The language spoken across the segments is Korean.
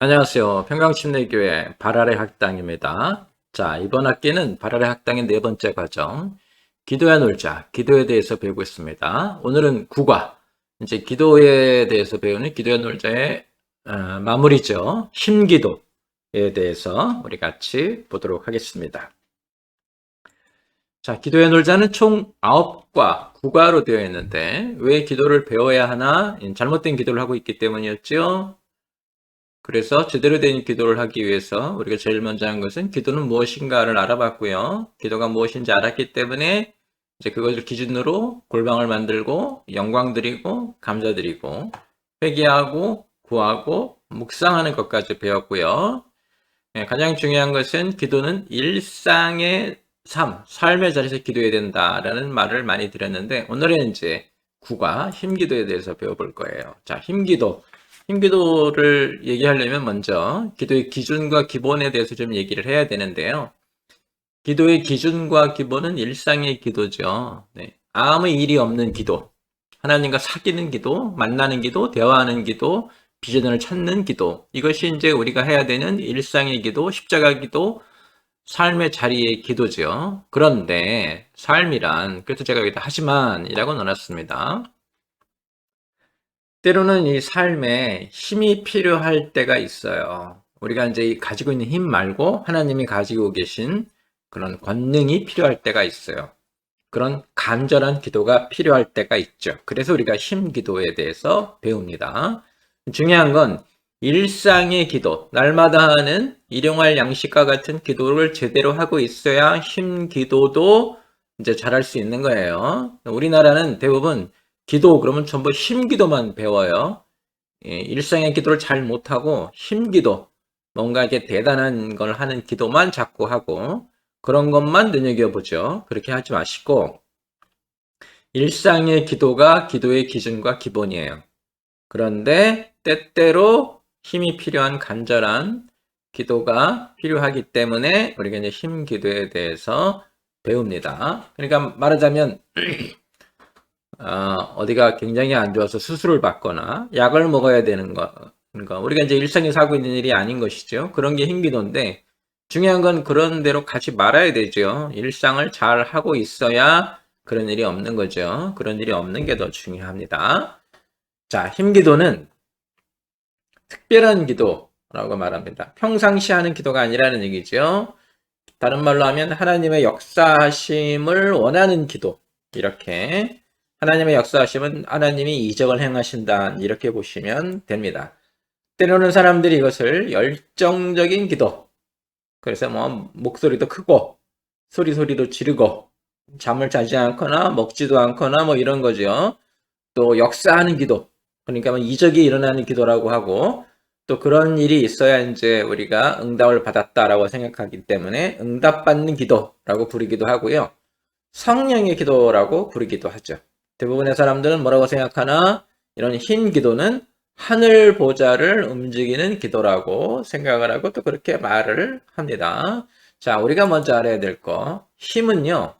안녕하세요. 평강침례교회 발아래 학당입니다. 자, 이번 학기는 발아래 학당의 네 번째 과정, 기도야 놀자, 기도에 대해서 배우고 있습니다. 오늘은 국어, 이제 기도에 대해서 배우는 기도야 놀자의 마무리죠. 힘기도에 대해서 우리 같이 보도록 하겠습니다. 자, 기도야 놀자는 총 9과 9과로 되어 있는데 왜 기도를 배워야 하나? 잘못된 기도를 하고 있기 때문이었죠. 그래서 제대로 된 기도를 하기 위해서 우리가 제일 먼저 한 것은 기도는 무엇인가를 알아봤고요. 기도가 무엇인지 알았기 때문에 이제 그것을 기준으로 골방을 만들고 영광 드리고 감사 드리고 회개하고 구하고 묵상하는 것까지 배웠고요. 가장 중요한 것은 기도는 일상의 삶의 자리에서 기도해야 된다라는 말을 많이 드렸는데 오늘은 이제 구가 힘기도에 대해서 배워볼 거예요. 자, 힘기도. 힘기도를 얘기하려면 먼저 기도의 기준과 기본에 대해서 좀 얘기를 해야 되는데요. 기도의 기준과 기본은 일상의 기도죠. 네. 아무 일이 없는 기도, 하나님과 사귀는 기도, 만나는 기도, 대화하는 기도, 비전을 찾는 기도. 이것이 이제 우리가 해야 되는 일상의 기도, 십자가 기도, 삶의 자리의 기도죠. 그런데 삶이란, 그래서 제가 여기다 하지만이라고 넣어놨습니다. 때로는 이 삶에 힘이 필요할 때가 있어요. 우리가 이제 가지고 있는 힘 말고 하나님이 가지고 계신 그런 권능이 필요할 때가 있어요. 그런 간절한 기도가 필요할 때가 있죠. 그래서 우리가 힘 기도에 대해서 배웁니다. 중요한 건 일상의 기도, 날마다 하는 일용할 양식과 같은 기도를 제대로 하고 있어야 힘 기도도 이제 잘할 수 있는 거예요. 우리나라는 대부분 기도 그러면 전부 힘 기도만 배워요. 일상의 기도를 잘 못하고 힘 기도, 뭔가 이렇게 대단한 걸 하는 기도만 자꾸 하고 그런 것만 눈여겨보죠. 그렇게 하지 마시고 일상의 기도가 기도의 기준과 기본이에요. 그런데 때때로 힘이 필요한 간절한 기도가 필요하기 때문에 우리가 이제 힘 기도에 대해서 배웁니다. 그러니까 말하자면 어디가 굉장히 안 좋아서 수술을 받거나 약을 먹어야 되는 거, 우리가 이제 일상에서 하고 있는 일이 아닌 것이죠. 그런 게 힘기도인데 중요한 건 그런 대로 가지 말아야 되죠. 일상을 잘 하고 있어야 그런 일이 없는 거죠. 그런 일이 없는 게 더 중요합니다. 자, 힘기도는 특별한 기도라고 말합니다. 평상시 하는 기도가 아니라는 얘기죠. 다른 말로 하면 하나님의 역사하심을 원하는 기도. 이렇게 하나님의 역사하심은 하나님이 이적을 행하신다. 이렇게 보시면 됩니다. 때로는 사람들이 이것을 열정적인 기도. 그래서 뭐 목소리도 크고 소리도 지르고 잠을 자지 않거나 먹지도 않거나 뭐 이런 거죠. 또 역사하는 기도. 그러니까 뭐 이적이 일어나는 기도라고 하고 또 그런 일이 있어야 이제 우리가 응답을 받았다라고 생각하기 때문에 응답받는 기도라고 부르기도 하고요. 성령의 기도라고 부르기도 하죠. 대부분의 사람들은 뭐라고 생각하나? 이런 흰 기도는 하늘 보좌를 움직이는 기도라고 생각을 하고 또 그렇게 말을 합니다. 자, 우리가 먼저 알아야 될 거. 힘은요,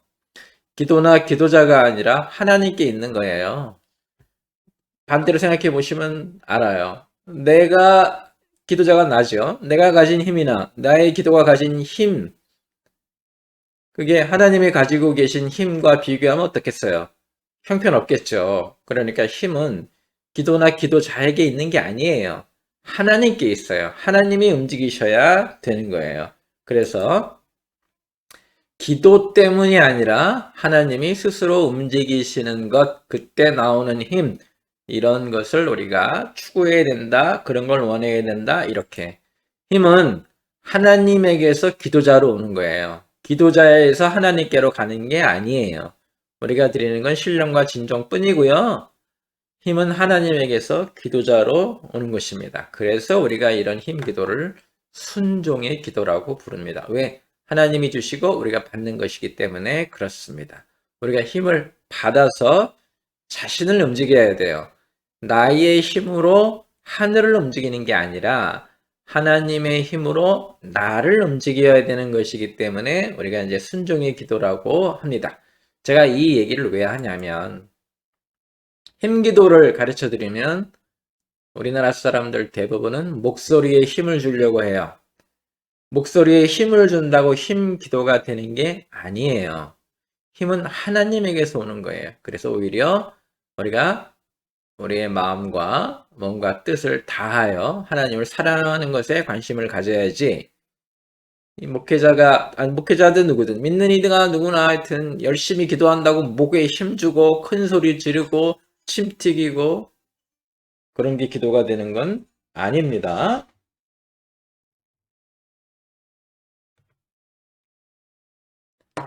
기도나 기도자가 아니라 하나님께 있는 거예요. 반대로 생각해 보시면 알아요. 내가 기도자가 나죠. 내가 가진 힘이나 나의 기도가 가진 힘, 그게 하나님이 가지고 계신 힘과 비교하면 어떻겠어요? 형편없겠죠. 그러니까 힘은 기도나 기도자에게 있는 게 아니에요. 하나님께 있어요. 하나님이 움직이셔야 되는 거예요. 그래서 기도 때문이 아니라 하나님이 스스로 움직이시는 것, 그때 나오는 힘, 이런 것을 우리가 추구해야 된다, 그런 걸 원해야 된다, 이렇게. 힘은 하나님에게서 기도자로 오는 거예요. 기도자에서 하나님께로 가는 게 아니에요. 우리가 드리는 건 신령과 진정뿐이고요. 힘은 하나님에게서 기도자로 오는 것입니다. 그래서 우리가 이런 힘 기도를 순종의 기도라고 부릅니다. 왜? 하나님이 주시고 우리가 받는 것이기 때문에 그렇습니다. 우리가 힘을 받아서 자신을 움직여야 돼요. 나의 힘으로 하늘을 움직이는 게 아니라 하나님의 힘으로 나를 움직여야 되는 것이기 때문에 우리가 이제 순종의 기도라고 합니다. 제가 이 얘기를 왜 하냐면 힘 기도를 가르쳐 드리면 우리나라 사람들 대부분은 목소리에 힘을 주려고 해요. 목소리에 힘을 준다고 힘 기도가 되는 게 아니에요. 힘은 하나님에게서 오는 거예요. 그래서 오히려 우리가 우리의 마음과 몸과 뜻을 다하여 하나님을 사랑하는 것에 관심을 가져야지, 이 목회자든 누구든, 믿는 이가 누구나 하여튼 열심히 기도한다고 목에 힘주고 큰 소리 지르고 침 튀기고 그런 게 기도가 되는 건 아닙니다.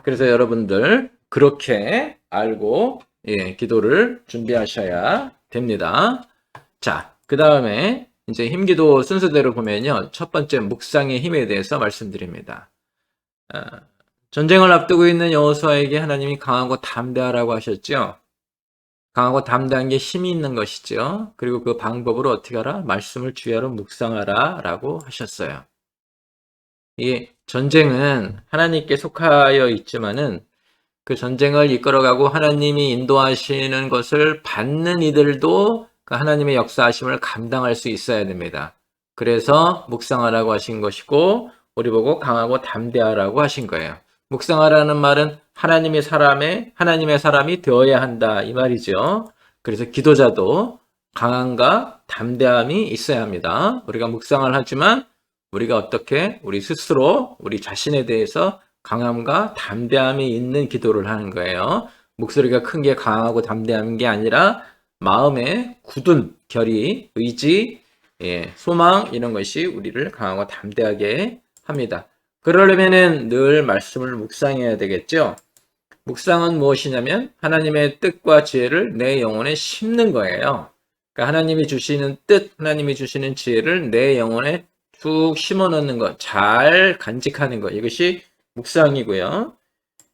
그래서 여러분들 그렇게 알고 기도를 준비하셔야 됩니다. 자, 그 다음에 이제 힘기도 순서대로 보면요. 첫 번째 묵상의 힘에 대해서 말씀드립니다. 전쟁을 앞두고 있는 여호수아에게 하나님이 강하고 담대하라고 하셨죠. 강하고 담대한 게 힘이 있는 것이죠. 그리고 그 방법으로 어떻게 하라? 말씀을 주야로 묵상하라 라고 하셨어요. 이 전쟁은 하나님께 속하여 있지만은 그 전쟁을 이끌어가고 하나님이 인도하시는 것을 받는 이들도 그 하나님의 역사하심을 감당할 수 있어야 됩니다. 그래서 묵상하라고 하신 것이고 우리 보고 강하고 담대하라고 하신 거예요. 묵상하라는 말은 하나님의 사람이 되어야 한다 이 말이죠. 그래서 기도자도 강함과 담대함이 있어야 합니다. 우리가 묵상을 하지만 우리가 어떻게 우리 스스로 우리 자신에 대해서 강함과 담대함이 있는 기도를 하는 거예요. 목소리가 큰 게 강하고 담대한 게 아니라 마음의 굳은 결의, 의지, 소망 이런 것이 우리를 강하고 담대하게 합니다. 그러려면은 늘 말씀을 묵상해야 되겠죠. 묵상은 무엇이냐면 하나님의 뜻과 지혜를 내 영혼에 심는 거예요. 그러니까 하나님이 주시는 뜻, 하나님이 주시는 지혜를 내 영혼에 쭉 심어 넣는 것, 잘 간직하는 것, 이것이 묵상이고요.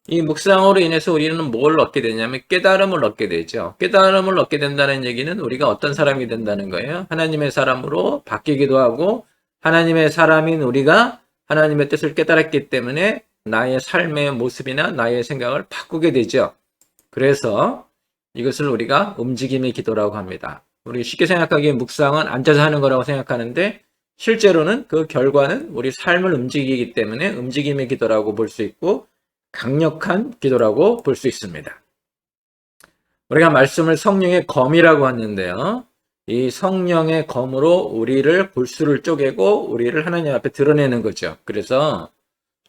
이 묵상으로 인해서 우리는 뭘 얻게 되냐면 깨달음을 얻게 되죠. 깨달음을 얻게 된다는 얘기는 우리가 어떤 사람이 된다는 거예요. 하나님의 사람으로 바뀌기도 하고 하나님의 사람인 우리가 하나님의 뜻을 깨달았기 때문에 나의 삶의 모습이나 나의 생각을 바꾸게 되죠. 그래서 이것을 우리가 움직임의 기도라고 합니다. 우리 쉽게 생각하기에 묵상은 앉아서 하는 거라고 생각하는데 실제로는 그 결과는 우리 삶을 움직이기 때문에 움직임의 기도라고 볼 수 있고 강력한 기도라고 볼 수 있습니다. 우리가 말씀을 성령의 검이라고 하는데요. 이 성령의 검으로 우리를 골수를 쪼개고 우리를 하나님 앞에 드러내는 거죠. 그래서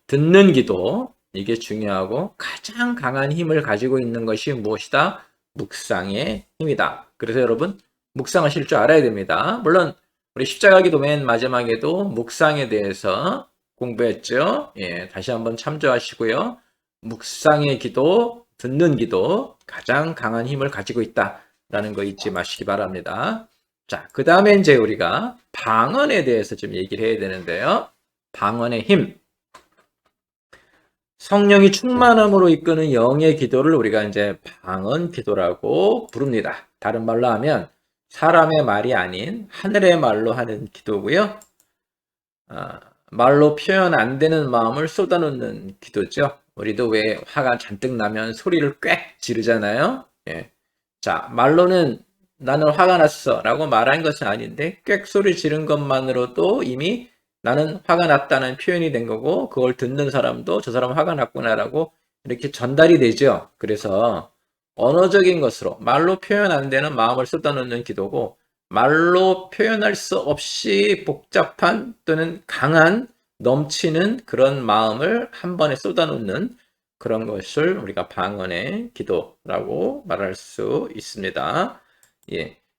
듣는 기도, 이게 중요하고 가장 강한 힘을 가지고 있는 것이 무엇이다? 묵상의 힘이다. 그래서 여러분 묵상하실 줄 알아야 됩니다. 물론 우리 십자가 기도 맨 마지막에도 묵상에 대해서 공부했죠. 다시 한번 참조하시고요. 묵상의 기도, 듣는 기도 가장 강한 힘을 가지고 있다라는 거 잊지 마시기 바랍니다. 자, 그 다음에 이제 우리가 방언에 대해서 좀 얘기를 해야 되는데요. 방언의 힘. 성령이 충만함으로 이끄는 영의 기도를 우리가 이제 방언 기도라고 부릅니다. 다른 말로 하면 사람의 말이 아닌 하늘의 말로 하는 기도고요. 말로 표현 안 되는 마음을 쏟아놓는 기도죠. 우리도 왜 화가 잔뜩 나면 소리를 꽥 지르잖아요. 자, 말로는 나는 화가 났어 라고 말한 것은 아닌데 꽥 소리 지른 것만으로도 이미 나는 화가 났다는 표현이 된 거고 그걸 듣는 사람도 저 사람 화가 났구나라고 이렇게 전달이 되죠. 그래서 언어적인 것으로 말로 표현 안 되는 마음을 쏟아놓는 기도고 말로 표현할 수 없이 복잡한 또는 강한 넘치는 그런 마음을 한 번에 쏟아놓는 그런 것을 우리가 방언의 기도라고 말할 수 있습니다.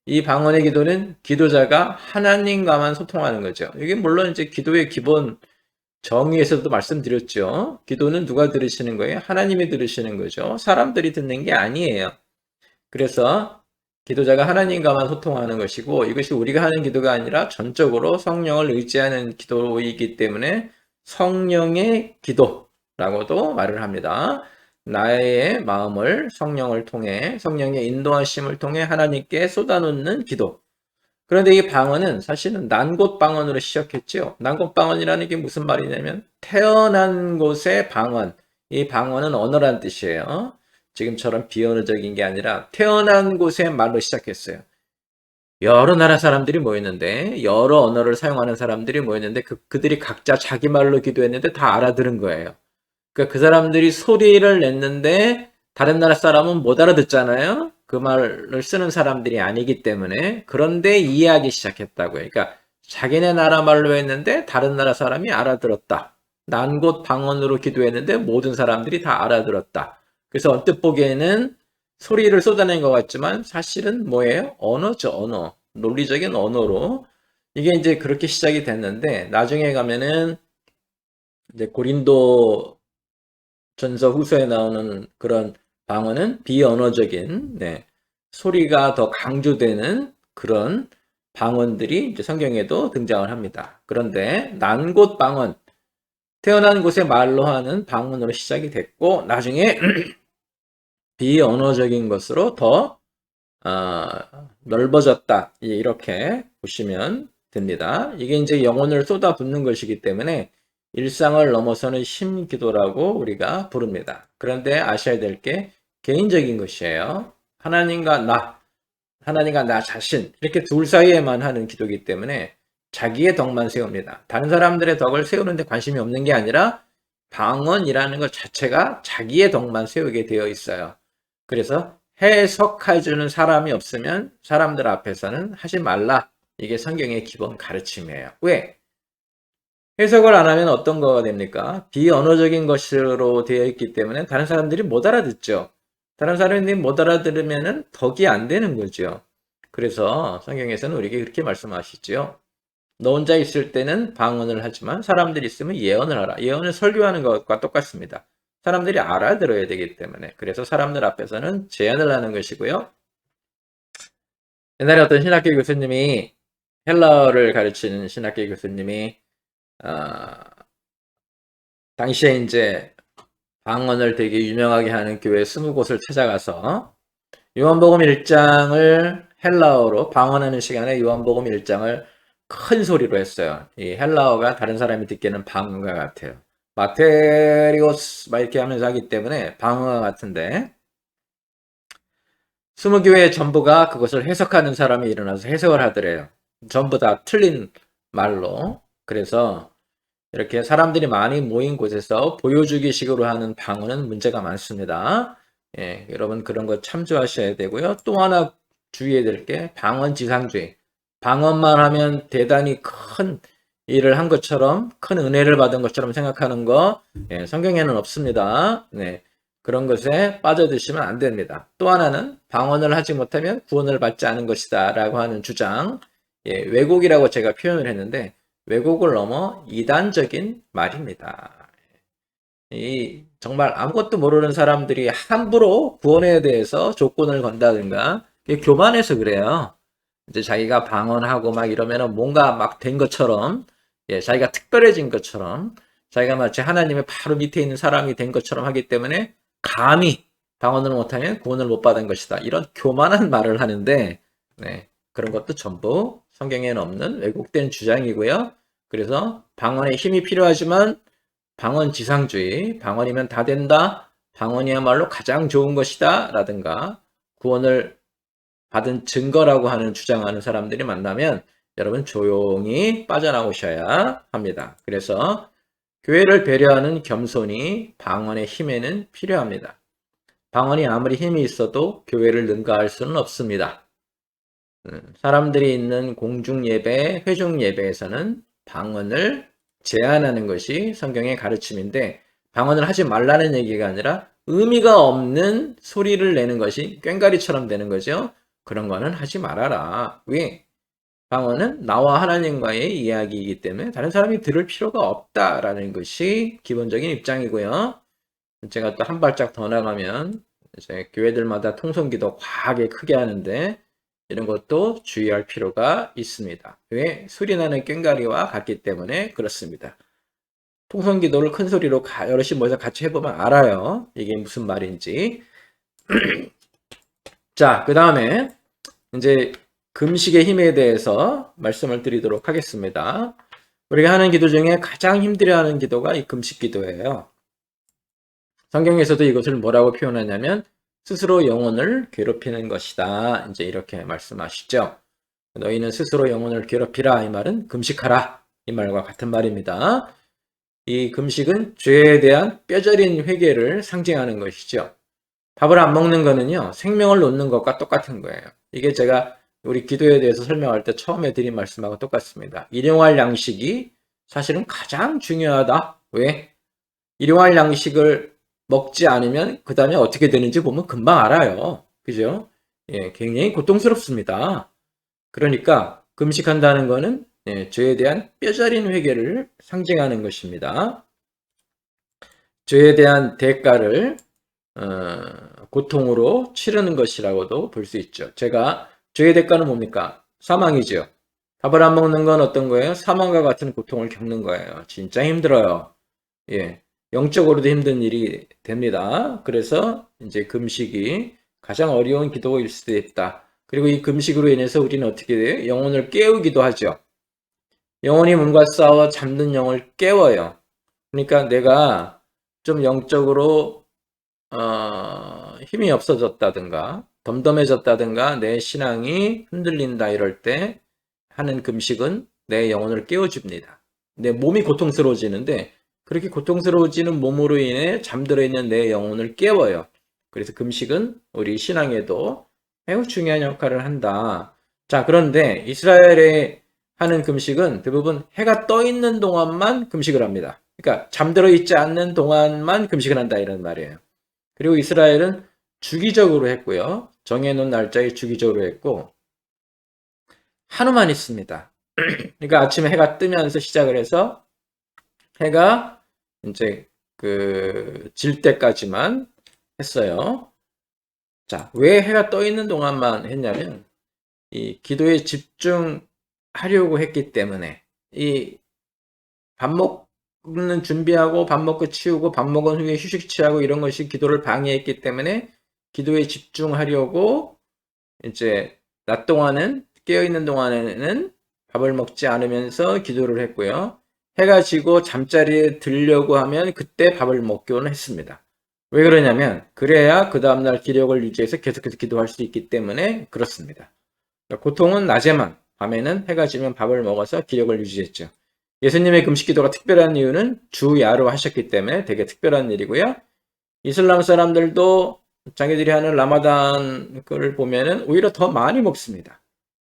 이 방언의 기도는 기도자가 하나님과만 소통하는 거죠. 이게 물론 이제 기도의 기본 정의에서도 말씀드렸죠. 기도는 누가 들으시는 거예요? 하나님이 들으시는 거죠. 사람들이 듣는 게 아니에요. 그래서 기도자가 하나님과만 소통하는 것이고 이것이 우리가 하는 기도가 아니라 전적으로 성령을 의지하는 기도이기 때문에 성령의 기도라고도 말을 합니다. 나의 마음을 성령을 통해 성령의 인도하심을 통해 하나님께 쏟아놓는 기도. 그런데 이 방언은 사실은 난곳 방언으로 시작했죠. 난곳 방언이라는 게 무슨 말이냐면 태어난 곳의 방언. 이 방언은 언어란 뜻이에요. 지금처럼 비언어적인 게 아니라 태어난 곳의 말로 시작했어요. 여러 나라 사람들이 모였는데, 여러 언어를 사용하는 사람들이 모였는데, 그들이 각자 자기 말로 기도했는데 다 알아들은 거예요. 그러니까 그 사람들이 소리를 냈는데, 다른 나라 사람은 못 알아듣잖아요? 그 말을 쓰는 사람들이 아니기 때문에. 그런데 이해하기 시작했다고요. 그러니까 자기네 나라 말로 했는데, 다른 나라 사람이 알아들었다. 난 곧 방언으로 기도했는데, 모든 사람들이 다 알아들었다. 그래서 언뜻 보기에는 소리를 쏟아낸 것 같지만 사실은 뭐예요? 언어죠, 언어. 논리적인 언어로. 이게 이제 그렇게 시작이 됐는데 나중에 가면은 이제 고린도 전서 후서에 나오는 그런 방언은 비언어적인 소리가 더 강조되는 그런 방언들이 이제 성경에도 등장을 합니다. 그런데 난곳 방언, 태어난 곳의 말로 하는 방언으로 시작이 됐고 나중에 비언어적인 것으로 더 넓어졌다. 이렇게 보시면 됩니다. 이게 이제 영혼을 쏟아붓는 것이기 때문에 일상을 넘어서는 심기도라고 우리가 부릅니다. 그런데 아셔야 될 게 개인적인 것이에요. 하나님과 나 자신, 이렇게 둘 사이에만 하는 기도이기 때문에 자기의 덕만 세웁니다. 다른 사람들의 덕을 세우는데 관심이 없는 게 아니라 방언이라는 것 자체가 자기의 덕만 세우게 되어 있어요. 그래서 해석해주는 사람이 없으면 사람들 앞에서는 하지 말라. 이게 성경의 기본 가르침이에요. 왜? 해석을 안 하면 어떤 거가 됩니까? 비언어적인 것으로 되어 있기 때문에 다른 사람들이 못 알아듣죠. 다른 사람들이 못 알아들으면 덕이 안 되는 거죠. 그래서 성경에서는 우리에게 그렇게 말씀하시죠. 너 혼자 있을 때는 방언을 하지만 사람들이 있으면 예언을 하라. 예언을 설교하는 것과 똑같습니다. 사람들이 알아들어야 되기 때문에. 그래서 사람들 앞에서는 제안을 하는 것이고요. 옛날에 어떤 신학교 교수님이 헬라어를 가르치는 신학교 교수님이 당시에 이제 방언을 되게 유명하게 하는 교회 20곳을 찾아가서 요한복음 1장을 헬라어로 방언하는 시간에 요한복음 1장을 큰 소리로 했어요. 이 헬라어가 다른 사람이 듣기에는 방언과 같아요. 마테리오스 막 이렇게 하면서 하기 때문에 방언과 같은데 20교회 전부가 그것을 해석하는 사람이 일어나서 해석을 하더래요. 전부 다 틀린 말로. 그래서 이렇게 사람들이 많이 모인 곳에서 보여주기식으로 하는 방언은 문제가 많습니다. 예, 여러분 그런 거 참조하셔야 되고요. 또 하나 주의해야 될 게 방언지상주의. 방언만 하면 대단히 큰 일을 한 것처럼, 큰 은혜를 받은 것처럼 생각하는 거, 성경에는 없습니다. 네, 그런 것에 빠져드시면 안 됩니다. 또 하나는 방언을 하지 못하면 구원을 받지 않은 것이다 라고 하는 주장, 왜곡이라고 제가 표현을 했는데 왜곡을 넘어 이단적인 말입니다. 정말 아무것도 모르는 사람들이 함부로 구원에 대해서 조건을 건다든가 교만해서 그래요. 이제 자기가 방언하고 막 이러면은 뭔가 막 된 것처럼, 자기가 특별해진 것처럼, 자기가 마치 하나님의 바로 밑에 있는 사람이 된 것처럼 하기 때문에 감히 방언을 못하면 구원을 못 받은 것이다. 이런 교만한 말을 하는데, 그런 것도 전부 성경에는 없는 왜곡된 주장이고요. 그래서 방언에 힘이 필요하지만 방언 지상주의, 방언이면 다 된다, 방언이야말로 가장 좋은 것이다 라든가 구원을 받은 증거라고 하는 주장하는 사람들이 만나면 여러분 조용히 빠져나오셔야 합니다. 그래서 교회를 배려하는 겸손이 방언의 힘에는 필요합니다. 방언이 아무리 힘이 있어도 교회를 능가할 수는 없습니다. 사람들이 있는 공중예배, 회중예배에서는 방언을 제한하는 것이 성경의 가르침인데 방언을 하지 말라는 얘기가 아니라 의미가 없는 소리를 내는 것이 꽹과리처럼 되는 거죠. 그런 거는 하지 말아라. 왜? 방언은 나와 하나님과의 이야기이기 때문에 다른 사람이 들을 필요가 없다라는 것이 기본적인 입장이고요. 제가 또 한 발짝 더 나가면 이제 교회들마다 통성기도 과하게 크게 하는데 이런 것도 주의할 필요가 있습니다. 왜? 소리나는 꽹과리와 같기 때문에 그렇습니다. 통성기도를 큰 소리로 여럿이 모여서 같이 해보면 알아요. 이게 무슨 말인지. 자, 그 다음에 이제 금식의 힘에 대해서 말씀을 드리도록 하겠습니다. 우리가 하는 기도 중에 가장 힘들어하는 기도가 이 금식 기도예요. 성경에서도 이것을 뭐라고 표현하냐면 스스로 영혼을 괴롭히는 것이다. 이제 이렇게 말씀하시죠. 너희는 스스로 영혼을 괴롭히라. 이 말은 금식하라. 이 말과 같은 말입니다. 이 금식은 죄에 대한 뼈저린 회개를 상징하는 것이죠. 밥을 안 먹는 거는요, 생명을 놓는 것과 똑같은 거예요. 이게 제가 우리 기도에 대해서 설명할 때 처음에 드린 말씀하고 똑같습니다. 일용할 양식이 사실은 가장 중요하다. 왜? 일용할 양식을 먹지 않으면 그 다음에 어떻게 되는지 보면 금방 알아요. 그죠? 예, 굉장히 고통스럽습니다. 그러니까 금식한다는 거는 죄에 대한 뼈저린 회개를 상징하는 것입니다. 죄에 대한 대가를 고통으로 치르는 것이라고도 볼 수 있죠. 제가 죄의 대가는 뭡니까? 사망이죠. 밥을 안 먹는 건 어떤 거예요? 사망과 같은 고통을 겪는 거예요. 진짜 힘들어요. 예, 영적으로도 힘든 일이 됩니다. 그래서 이제 금식이 가장 어려운 기도일 수도 있다. 그리고 이 금식으로 인해서 우리는 어떻게 돼요? 영혼을 깨우기도 하죠. 영혼이 몸과 싸워 잠든 영을 깨워요. 그러니까 내가 좀 영적으로 힘이 없어졌다든가 덤덤해졌다든가 내 신앙이 흔들린다 이럴 때 하는 금식은 내 영혼을 깨워줍니다. 내 몸이 고통스러워지는데 그렇게 고통스러워지는 몸으로 인해 잠들어 있는 내 영혼을 깨워요. 그래서 금식은 우리 신앙에도 매우 중요한 역할을 한다. 자, 그런데 이스라엘에 하는 금식은 대부분 해가 떠 있는 동안만 금식을 합니다. 그러니까 잠들어 있지 않는 동안만 금식을 한다 이런 말이에요. 그리고 이스라엘은 주기적으로 했고요. 정해놓은 날짜에 주기적으로 했고 하루만 있습니다. 그러니까 아침에 해가 뜨면서 시작을 해서 해가 이제 질 때까지만 했어요. 자, 왜 해가 떠 있는 동안만 했냐면 이 기도에 집중하려고 했기 때문에 이 밥 먹는 준비하고 밥 먹고 치우고 밥 먹은 후에 휴식 취하고 이런 것이 기도를 방해했기 때문에 기도에 집중하려고 이제 낮 동안은 깨어있는 동안에는 밥을 먹지 않으면서 기도를 했고요. 해가 지고 잠자리에 들려고 하면 그때 밥을 먹기는 했습니다. 왜 그러냐면 그래야 그 다음날 기력을 유지해서 계속해서 기도할 수 있기 때문에 그렇습니다. 고통은 낮에만, 밤에는 해가 지면 밥을 먹어서 기력을 유지했죠. 예수님의 금식 기도가 특별한 이유는 주야로 하셨기 때문에 되게 특별한 일이고요. 이슬람 사람들도 자기들이 하는 라마단을 보면은 오히려 더 많이 먹습니다.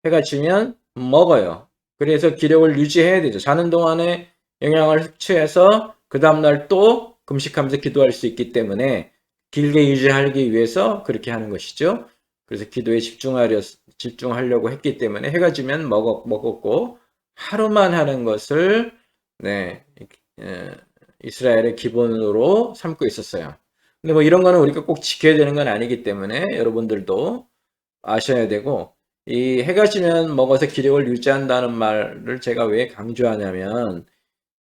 해가 지면 먹어요. 그래서 기력을 유지해야 되죠. 자는 동안에 영양을 섭취해서 그 다음날 또 금식하면서 기도할 수 있기 때문에 길게 유지하기 위해서 그렇게 하는 것이죠. 그래서 기도에 집중하려고 했기 때문에 해가 지면 먹었고 하루만 하는 것을 이스라엘의 기본으로 삼고 있었어요. 근데 뭐 이런 거는 우리가 꼭 지켜야 되는 건 아니기 때문에 여러분들도 아셔야 되고 이 해가 지면 먹어서 기력을 유지한다는 말을 제가 왜 강조하냐면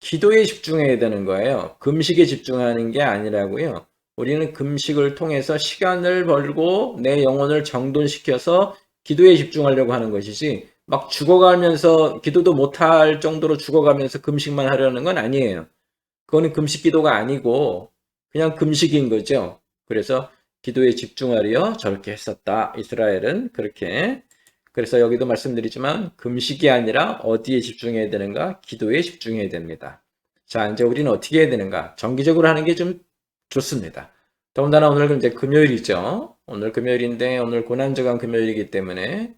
기도에 집중해야 되는 거예요. 금식에 집중하는 게 아니라고요. 우리는 금식을 통해서 시간을 벌고 내 영혼을 정돈시켜서 기도에 집중하려고 하는 것이지 막 죽어가면서 기도도 못할 정도로 죽어가면서 금식만 하려는 건 아니에요. 그거는 금식 기도가 아니고 그냥 금식인 거죠. 그래서 기도에 집중하려 저렇게 했었다. 이스라엘은 그렇게. 그래서 여기도 말씀드리지만 금식이 아니라 어디에 집중해야 되는가? 기도에 집중해야 됩니다. 자, 이제 우리는 어떻게 해야 되는가? 정기적으로 하는 게 좀 좋습니다. 더군다나 오늘 이제 금요일이죠. 오늘 금요일인데 오늘 고난주간 금요일이기 때문에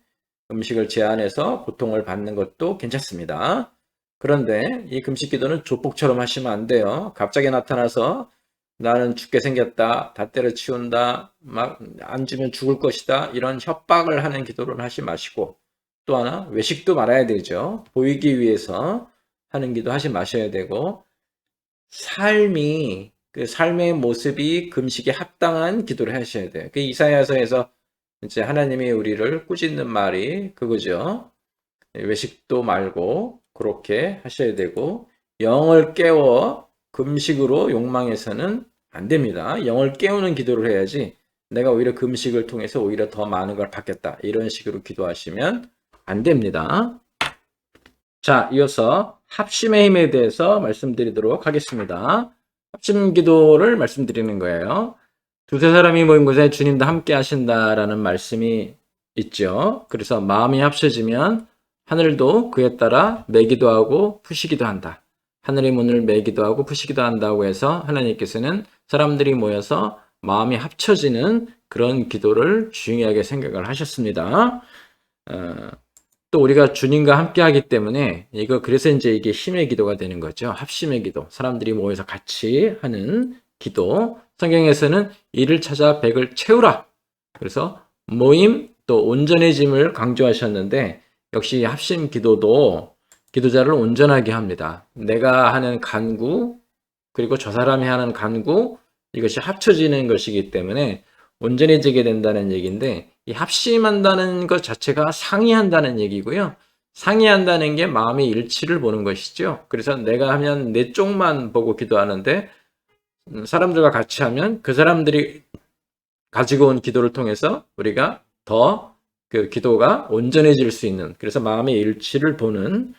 음식을 제한해서 고통을 받는 것도 괜찮습니다. 그런데 이 금식 기도는 조폭처럼 하시면 안 돼요. 갑자기 나타나서 나는 죽게 생겼다, 다 때려치운다, 막 안 주면 죽을 것이다 이런 협박을 하는 기도를 하지 마시고 또 하나 외식도 말아야 되죠. 보이기 위해서 하는 기도 하지 마셔야 되고 그 삶의 모습이 금식에 합당한 기도를 하셔야 돼요. 그 이사야서에서 이제 하나님이 우리를 꾸짖는 말이 그거죠. 외식도 말고 그렇게 하셔야 되고 영을 깨워 금식으로 욕망해서는 안 됩니다. 영을 깨우는 기도를 해야지 내가 오히려 금식을 통해서 오히려 더 많은 걸 받겠다. 이런 식으로 기도하시면 안 됩니다. 자, 이어서 합심의 힘에 대해서 말씀드리도록 하겠습니다. 합심 기도를 말씀드리는 거예요. 두세 사람이 모인 곳에 주님도 함께 하신다라는 말씀이 있죠. 그래서 마음이 합쳐지면 하늘도 그에 따라 매기도 하고 푸시기도 한다. 하늘의 문을 매기도 하고 푸시기도 한다고 해서 하나님께서는 사람들이 모여서 마음이 합쳐지는 그런 기도를 중요하게 생각을 하셨습니다. 또 우리가 주님과 함께 하기 때문에 그래서 이제 이게 힘의 기도가 되는 거죠. 합심의 기도. 사람들이 모여서 같이 하는 기도. 성경에서는 이를 찾아 백을 채우라. 그래서 모임 또 온전해짐을 강조하셨는데 역시 합심 기도도 기도자를 온전하게 합니다. 내가 하는 간구 그리고 저 사람이 하는 간구 이것이 합쳐지는 것이기 때문에 온전해지게 된다는 얘기인데 이 합심한다는 것 자체가 상의한다는 얘기고요. 상의한다는 게 마음의 일치를 보는 것이죠. 그래서 내가 하면 내 쪽만 보고 기도하는데 사람들과 같이 하면 그 사람들이 가지고 온 기도를 통해서 우리가 더 그 기도가 온전해질 수 있는 그래서 마음의 일치를 보는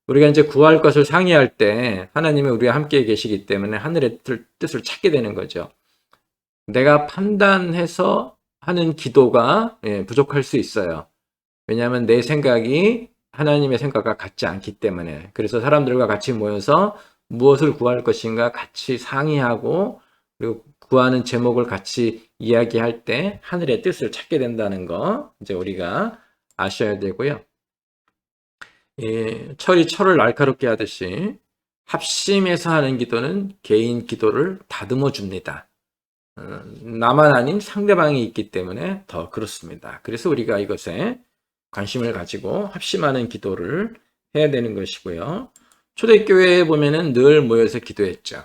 우리가 이제 구할 것을 상의할 때 하나님이 우리와 함께 계시기 때문에 하늘의 뜻을 찾게 되는 거죠. 내가 판단해서 하는 기도가 부족할 수 있어요. 왜냐하면 내 생각이 하나님의 생각과 같지 않기 때문에 그래서 사람들과 같이 모여서 무엇을 구할 것인가 같이 상의하고 그리고 구하는 제목을 같이 이야기할 때 하늘의 뜻을 찾게 된다는 거 이제 우리가 아셔야 되고요. 철이 철을 날카롭게 하듯이 합심해서 하는 기도는 개인 기도를 다듬어 줍니다. 나만 아닌 상대방이 있기 때문에 더 그렇습니다. 그래서 우리가 이것에 관심을 가지고 합심하는 기도를 해야 되는 것이고요. 초대교회에 보면은 늘 모여서 기도했죠.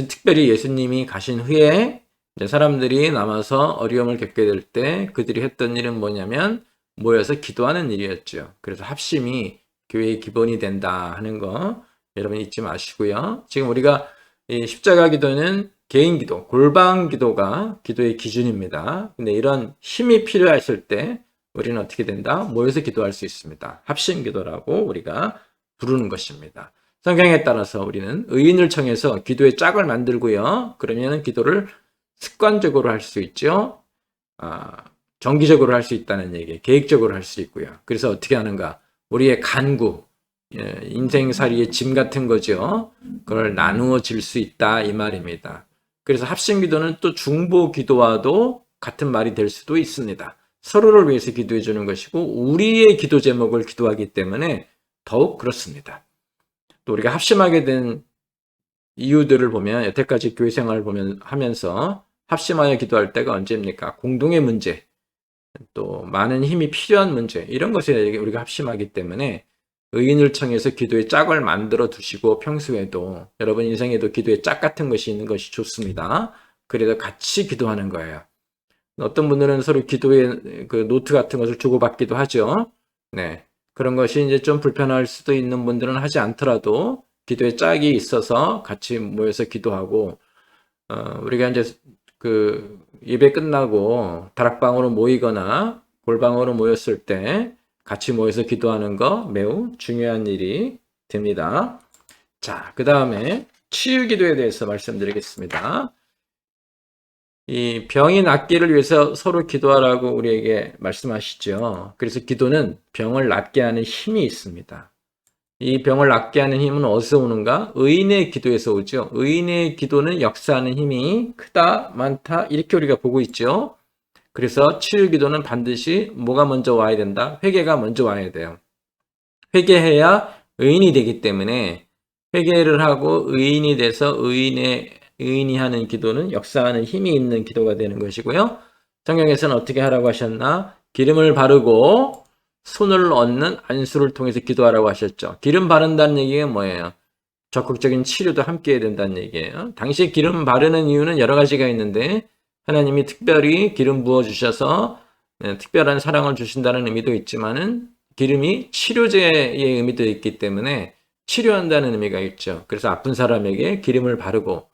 특별히 예수님이 가신 후에 사람들이 남아서 어려움을 겪게 될 때 그들이 했던 일은 뭐냐면 모여서 기도하는 일이었죠. 그래서 합심이 교회의 기본이 된다 하는 거 여러분 잊지 마시고요. 지금 우리가 십자가 기도는 개인 기도, 골방 기도가 기도의 기준입니다. 근데 이런 힘이 필요했을 때 우리는 어떻게 된다? 모여서 기도할 수 있습니다. 합심 기도라고 우리가 부르는 것입니다. 성경에 따라서 우리는 의인을 청해서 기도의 짝을 만들고요. 그러면 기도를 습관적으로 할 수 있죠. 정기적으로 할 수 있다는 얘기, 계획적으로 할 수 있고요. 그래서 어떻게 하는가? 우리의 간구, 인생살이의 짐 같은 거죠. 그걸 나누어질 수 있다 이 말입니다. 그래서 합심기도는 또 중보기도와도 같은 말이 될 수도 있습니다. 서로를 위해서 기도해 주는 것이고 우리의 기도 제목을 기도하기 때문에 더욱 그렇습니다. 또 우리가 합심하게 된 이유들을 보면 여태까지 교회 생활을 하면서 합심하여 기도할 때가 언제입니까? 공동의 문제, 또 많은 힘이 필요한 문제 이런 것에 우리가 합심하기 때문에 의인을 청해서 기도의 짝을 만들어 두시고 평소에도 여러분 인생에도 기도의 짝 같은 것이 있는 것이 좋습니다. 그래서 같이 기도하는 거예요. 어떤 분들은 서로 기도의 그 노트 같은 것을 주고받기도 하죠. 네. 그런 것이 이제 좀 불편할 수도 있는 분들은 하지 않더라도 기도의 짝이 있어서 같이 모여서 기도하고 우리가 이제 그 예배 끝나고 다락방으로 모이거나 골방으로 모였을 때 같이 모여서 기도하는 거 매우 중요한 일이 됩니다. 자, 그 다음에 치유 기도에 대해서 말씀드리겠습니다. 이 병이 낫기를 위해서 서로 기도하라고 우리에게 말씀하시죠. 그래서 기도는 병을 낫게 하는 힘이 있습니다. 이 병을 낫게 하는 힘은 어디서 오는가? 의인의 기도에서 오죠. 의인의 기도는 역사하는 힘이 크다, 많다 이렇게 우리가 보고 있죠. 그래서 치유 기도는 반드시 뭐가 먼저 와야 된다? 회개가 먼저 와야 돼요. 회개해야 의인이 되기 때문에 회개를 하고 의인이 돼서 의인이 하는 기도는 역사하는 힘이 있는 기도가 되는 것이고요. 성경에서는 어떻게 하라고 하셨나? 기름을 바르고 손을 얹는 안수를 통해서 기도하라고 하셨죠. 기름 바른다는 얘기가 뭐예요? 적극적인 치료도 함께 해야 된다는 얘기예요. 당시 기름 바르는 이유는 여러 가지가 있는데 하나님이 특별히 기름 부어주셔서 특별한 사랑을 주신다는 의미도 있지만은 기름이 치료제의 의미도 있기 때문에 치료한다는 의미가 있죠. 그래서 아픈 사람에게 기름을 바르고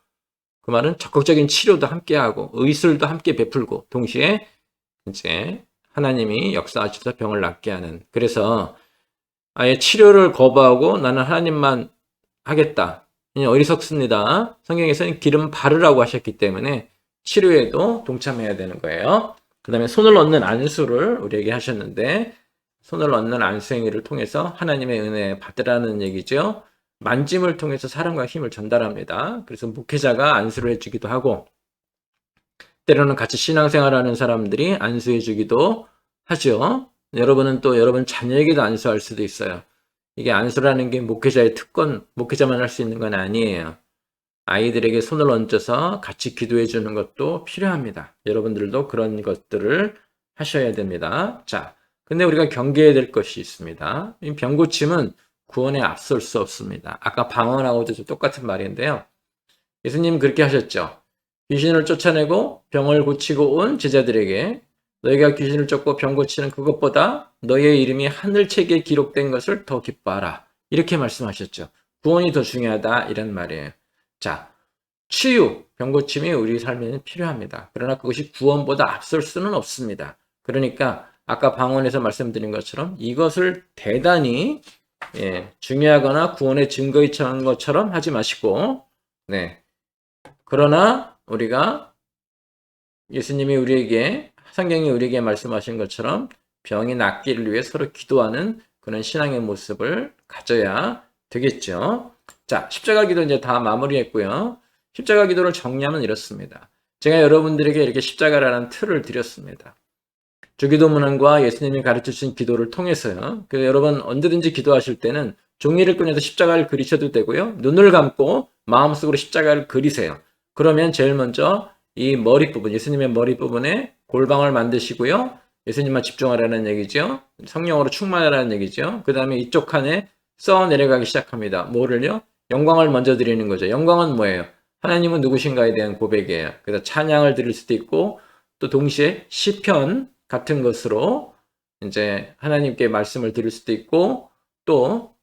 그 말은 적극적인 치료도 함께하고 의술도 함께 베풀고 동시에 이제 하나님이 역사하셔서 병을 낫게 하는 그래서 아예 치료를 거부하고 나는 하나님만 하겠다. 어리석습니다. 성경에서는 기름 바르라고 하셨기 때문에 치료에도 동참해야 되는 거예요. 그 다음에 손을 얻는 안수를 우리에게 하셨는데, 손을 얻는 안수 행위를 통해서 하나님의 은혜 받으라는 얘기죠. 만짐을 통해서 사랑과 힘을 전달합니다. 그래서 목회자가 안수를 해주기도 하고, 때로는 같이 신앙생활하는 사람들이 안수해주기도 하죠. 여러분은 또 여러분 자녀에게도 안수할 수도 있어요. 이게 안수라는 게 목회자의 특권, 목회자만 할 수 있는 건 아니에요. 아이들에게 손을 얹어서 같이 기도해 주는 것도 필요합니다. 여러분들도 그런 것들을 하셔야 됩니다. 자, 근데 우리가 경계해야 될 것이 있습니다. 이 병고침은 구원에 앞설 수 없습니다. 아까 방언하고도 똑같은 말인데요. 예수님 그렇게 하셨죠. 귀신을 쫓아내고 병을 고치고 온 제자들에게 너희가 귀신을 쫓고 병 고치는 그것보다 너희의 이름이 하늘책에 기록된 것을 더 기뻐하라. 이렇게 말씀하셨죠. 구원이 더 중요하다 이런 말이에요. 자, 치유, 병 고침이 우리 삶에는 필요합니다. 그러나 그것이 구원보다 앞설 수는 없습니다. 그러니까 아까 방언에서 말씀드린 것처럼 이것을 대단히 중요하거나 구원의 증거에 처한 것처럼 하지 마시고, 그러나 우리가 예수님이 우리에게 성경이 우리에게 말씀하신 것처럼 병이 낫기를 위해 서로 기도하는 그런 신앙의 모습을 가져야 되겠죠. 자, 십자가 기도 이제 다 마무리했고요. 십자가 기도를 정리하면 이렇습니다. 제가 여러분들에게 이렇게 십자가라는 틀을 드렸습니다. 주기도문과 예수님이 가르쳐주신 기도를 통해서요. 그래서 여러분 언제든지 기도하실 때는 종이를 꺼내서 십자가를 그리셔도 되고요. 눈을 감고 마음속으로 십자가를 그리세요. 그러면 제일 먼저 이 머리 부분, 예수님의 머리 부분에 골방을 만드시고요. 예수님만 집중하라는 얘기죠. 성령으로 충만하라는 얘기죠. 그 다음에 이쪽 칸에 써 내려가기 시작합니다. 뭐를요? 영광을 먼저 드리는 거죠. 영광은 뭐예요? 하나님은 누구신가에 대한 고백이에요. 그래서 찬양을 드릴 수도 있고 또 동시에 시편 같은 것으로 이제 하나님께 말씀을 드릴 수도 있고 또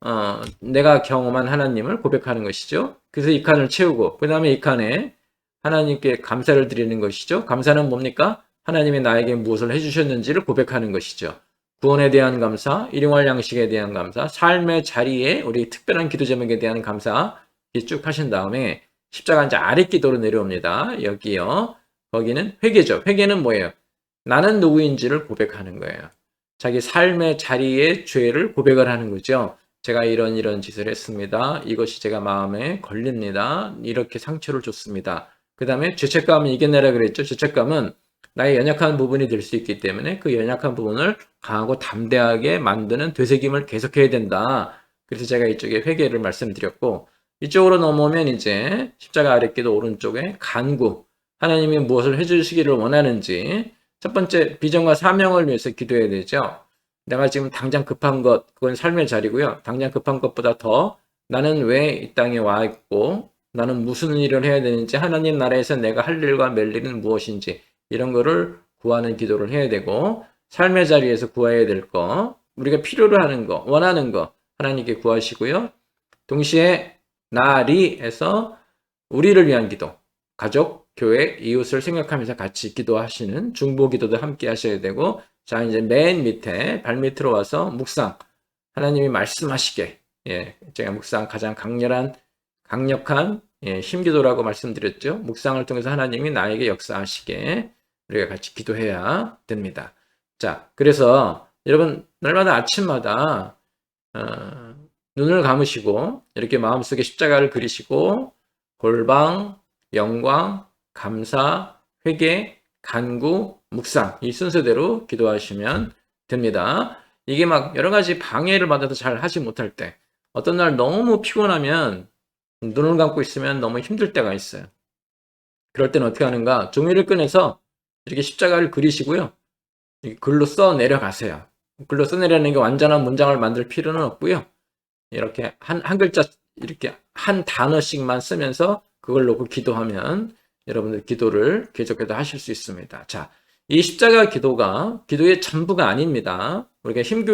내가 경험한 하나님을 고백하는 것이죠. 그래서 이 칸을 채우고 그 다음에 이 칸에 하나님께 감사를 드리는 것이죠. 감사는 뭡니까? 하나님이 나에게 무엇을 해주셨는지를 고백하는 것이죠. 구원에 대한 감사, 일용할 양식에 대한 감사, 삶의 자리에 우리 특별한 기도 제목에 대한 감사 쭉 하신 다음에 십자가 이제 아래 기도로 내려옵니다. 여기요. 거기는 회개죠. 회개는 뭐예요? 나는 누구인지를 고백하는 거예요. 자기 삶의 자리에 죄를 고백을 하는 거죠. 제가 이런 짓을 했습니다. 이것이 제가 마음에 걸립니다. 이렇게 상처를 줬습니다. 그 다음에 죄책감을 이겨내라 그랬죠. 죄책감은 나의 연약한 부분이 될 수 있기 때문에 그 연약한 부분을 강하고 담대하게 만드는 되새김을 계속해야 된다. 그래서 제가 이쪽에 회개를 말씀드렸고 이쪽으로 넘어오면 이제 십자가 아랫기도 오른쪽에 간구, 하나님이 무엇을 해주시기를 원하는지 첫 번째 비전과 사명을 위해서 기도해야 되죠. 내가 지금 당장 급한 것, 그건 삶의 자리고요. 당장 급한 것보다 더 나는 왜 이 땅에 와 있고 나는 무슨 일을 해야 되는지 하나님 나라에서 내가 할 일과 멜 일은 무엇인지 이런 거를 구하는 기도를 해야 되고 삶의 자리에서 구해야 될 거, 우리가 필요로 하는 거, 원하는 거 하나님께 구하시고요. 동시에 나리에서 우리를 위한 기도, 가족, 교회, 이웃을 생각하면서 같이 기도하시는 중보 기도도 함께 하셔야 되고 자 이제 맨 밑에 발밑으로 와서 묵상, 하나님이 말씀하시게 제가 묵상 가장 강력한 힘기도라고 말씀드렸죠. 묵상을 통해서 하나님이 나에게 역사하시게 우리가 같이 기도해야 됩니다. 자, 그래서 여러분 날마다 아침마다 눈을 감으시고 이렇게 마음속에 십자가를 그리시고 골방, 영광, 감사, 회개, 간구, 묵상 이 순서대로 기도하시면 됩니다. 이게 막 여러 가지 방해를 받아서 잘 하지 못할 때 어떤 날 너무 피곤하면 눈을 감고 있으면 너무 힘들 때가 있어요. 그럴 때는 어떻게 하는가? 종이를 꺼내서 이렇게 십자가를 그리시고요. 글로 써 내려가세요. 글로 써 내려가는 게 완전한 문장을 만들 필요는 없고요. 이렇게 한 글자 이렇게 한 단어씩만 쓰면서 그걸 놓고 기도하면 여러분들 기도를 계속해서 하실 수 있습니다. 자, 이 십자가 기도가 기도의 전부가 아닙니다. 우리가 힘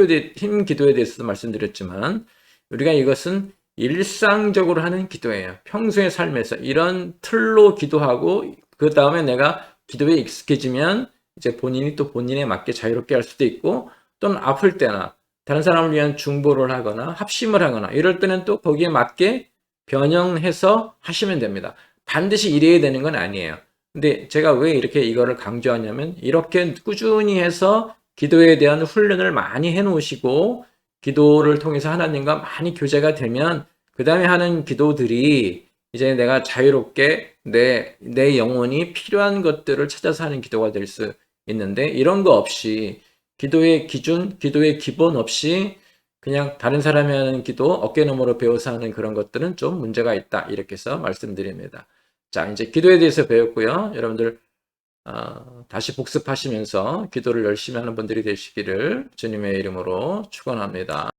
기도에 대해서도 말씀드렸지만 우리가 이것은 일상적으로 하는 기도예요. 평소의 삶에서 이런 틀로 기도하고 그 다음에 내가 기도에 익숙해지면 이제 본인이 또 본인에 맞게 자유롭게 할 수도 있고 또는 아플 때나 다른 사람을 위한 중보를 하거나 합심을 하거나 이럴 때는 또 거기에 맞게 변형해서 하시면 됩니다. 반드시 이래야 되는 건 아니에요. 근데 제가 왜 이렇게 이거를 강조하냐면 이렇게 꾸준히 해서 기도에 대한 훈련을 많이 해 놓으시고 기도를 통해서 하나님과 많이 교제가 되면 그 다음에 하는 기도들이 이제 내가 자유롭게 내 영혼이 필요한 것들을 찾아서 하는 기도가 될 수 있는데 이런 거 없이 기도의 기준, 기도의 기본 없이 그냥 다른 사람이 하는 기도 어깨너머로 배워서 하는 그런 것들은 좀 문제가 있다. 이렇게 해서 말씀드립니다. 자, 이제 기도에 대해서 배웠고요. 여러분들 다시 복습하시면서 기도를 열심히 하는 분들이 되시기를 주님의 이름으로 축원합니다.